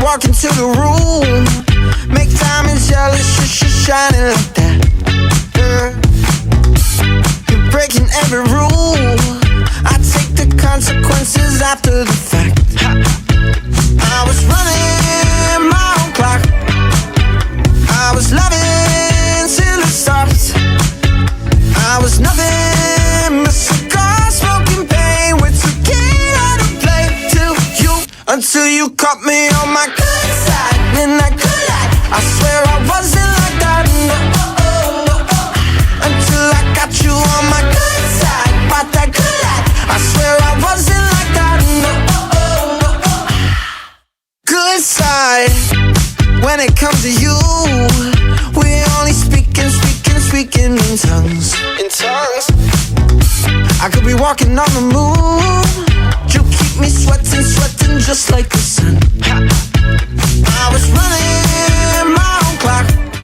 walk into the room, make diamonds jealous, shining like that. You're breaking every rule. I take the consequences after the fact. I was running my own clock. I was loving till it stopped. I was nothing but cigar smoking pain with tequila to play till you, until you caught me on my good side in that good light. I swear I wasn't like that, no, until I got you on my good side, about that good light. I swear I wasn't like that, no, good side. When it comes to you, we're only speaking in tongues. I could be walking on the moon. You keep me sweating just like a